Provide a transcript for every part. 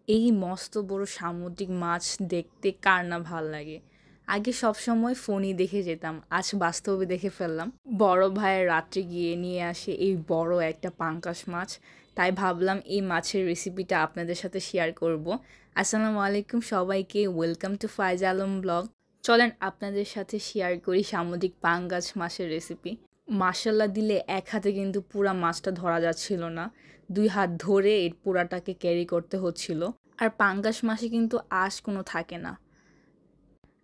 এই মস্ত বড় সামুদ্রিক মাছ দেখতে কার না ভাল লাগে। আগে সবসময় ফোনই দেখে যেতাম, আজ বাস্তবে দেখে ফেললাম। বড় ভাইয়ের রাত্রে গিয়ে নিয়ে আসে এই বড় একটা পাঙ্গাস মাছ, তাই ভাবলাম এই মাছের রেসিপিটা আপনাদের সাথে শেয়ার করব। আসসালামু আলাইকুম সবাইকে, ওয়েলকাম টু ফাইজ আলম ব্লগ। চলেন আপনাদের সাথে শেয়ার করি সামুদ্রিক পাঙ্গাস মাছের রেসিপি। মাশাল্লাহ দিলে এক হাতে কিন্তু পুরা মাছটা ধরা যাচ্ছিল না, 2 হাত ধরে এর পুরাটাকে ক্যারি করতে হচ্ছিল। আর পাঙ্গাস মাছে কিন্তু আঁশ কোনো থাকে না।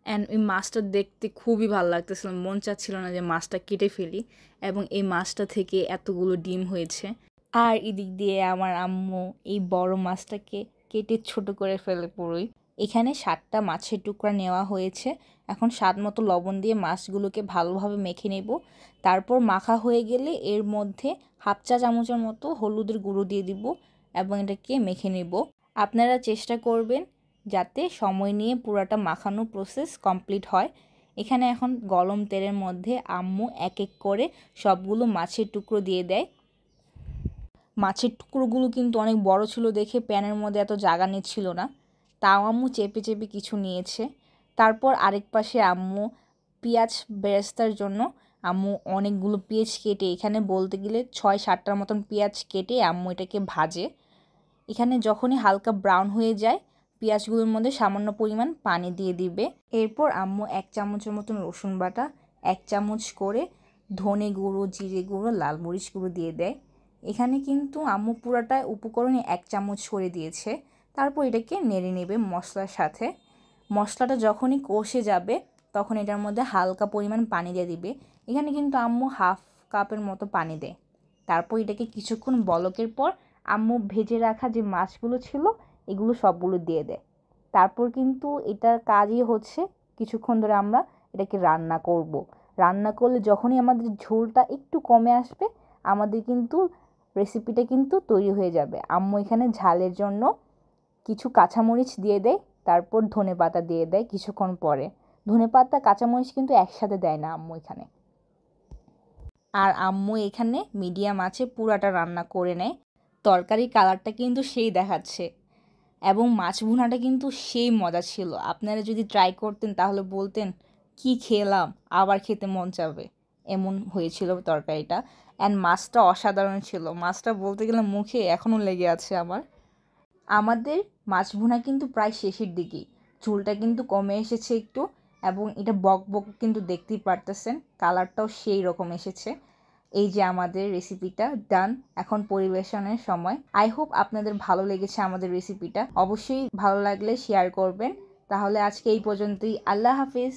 অ্যান্ড এই মাছটা দেখতে খুবই ভালো লাগতেছিল, মন চাচ্ছিল না যে মাছটা কেটে ফেলি, এবং এই মাছটা থেকে এতগুলো ডিম হয়েছে। আর এদিক দিয়ে আমার আম্মু এই বড় মাছটাকে কেটে ছোট করে ফেলে পুরোই। এখানে 7টা মাছের টুকরা নেওয়া হয়েছে। এখন স্বাদ মতো লবণ দিয়ে মাছগুলোকে ভালোভাবে মেখে নেব। তারপর মাখা হয়ে গেলে এর মধ্যে 1/2 চা চামচের মতো হলুদের গুঁড়ো দিয়ে দিব এবং এটাকে মেখে নেব। আপনারা চেষ্টা করবেন যাতে সময় নিয়ে পুরাটা মাখানো প্রসেস কমপ্লিট হয়। এখানে এখন গরম তেলের মধ্যে আম্মু এক এক করে সবগুলো মাছের টুকরো দিয়ে দেয়। মাছের টুকরোগুলো কিন্তু অনেক বড় ছিল দেখে প্যানের মধ্যে এত জায়গা নিচ্ছিল না, তাও আম্মু চেপে চেপে কিছু নিয়েছে। তারপর আরেক পাশে আম্মু পেঁয়াজ বেরেস্তার জন্য আম্মু অনেকগুলো পেঁয়াজ কেটে, এখানে বলতে গেলে 6-7টার মতন পেঁয়াজ কেটে আম্মু এটাকে ভাজে। এখানে যখনই হালকা ব্রাউন হয়ে যায় পেঁয়াজগুলোর মধ্যে সামান্য পরিমাণ পানি দিয়ে দিবে। এরপর আম্মু 1 চামচের মতন রসুন বাটা, 1 চামচ করে ধনে গুঁড়ো, জিরে গুঁড়ো, লাল মরিচ গুঁড়ো দিয়ে দেয়। এখানে কিন্তু আম্মু পুরাটা উপকরণে 1 চামচ করে দিয়েছে। তারপর এটাকে নেড়ে নেবে মশলার সাথে। মশলাটা যখনই কষে যাবে তখন এটার মধ্যে হালকা পরিমাণ পানি দিয়ে দিবে। এখানে কিন্তু আম্মু 1/2 কাপের মতো পানি দেয়। তারপর এটাকে কিছুক্ষণ বলকের পর আম্মু ভেজে রাখা যে মাছগুলো ছিল এগুলো সবগুলো দিয়ে দেয়। তারপর কিন্তু এটার কাজই হচ্ছে কিছুক্ষণ ধরে আমরা এটাকে রান্না করব। রান্না করলে যখনই আমাদের ঝোলটা একটু কমে আসবে আমাদের কিন্তু রেসিপিটা কিন্তু তৈরি হয়ে যাবে। আম্মু এখানে ঝালের জন্য কিছু কাঁচামরিচ দিয়ে দেয়, তারপর ধনেপাতা দিয়ে দেয় কিছুক্ষণ পরে। ধনেপাতা কাঁচামরিচ কিন্তু একসাথে দেয় না আম্মু এখানে। আর আম্মু এখানে মিডিয়াম আঁচে পুরাটা রান্না করে নেয়। তরকারির কালারটা কিন্তু সেই দেখাচ্ছে এবং মাছ ভুনাটা কিন্তু সেই মজা ছিল। আপনারা যদি ট্রাই করতেন তাহলে বলতেন কি খেলাম, আবার খেতে মন চাবে, এমন হয়েছিল তরকারিটা। অ্যান্ড মাছটা অসাধারণ ছিল, মাছটা বলতে গেলে মুখে এখনও লেগে আছে আমার। আমাদের মাছ ভুনা কিন্তু প্রায় শেষের দিকেই, ঝোলটা কিন্তু কমে এসেছে একটু, এবং এটা বক বক কিন্তু দেখতেই পারতেছেন, কালারটাও সেই রকম এসেছে। এই যে আমাদের রেসিপিটা ডান, এখন পরিবেশনের সময়। আই হোপ আপনাদের ভালো লেগেছে আমাদের রেসিপিটা। অবশ্যই ভালো লাগলে শেয়ার করবেন। তাহলে আজকে এই পর্যন্তই, আল্লাহ হাফিজ।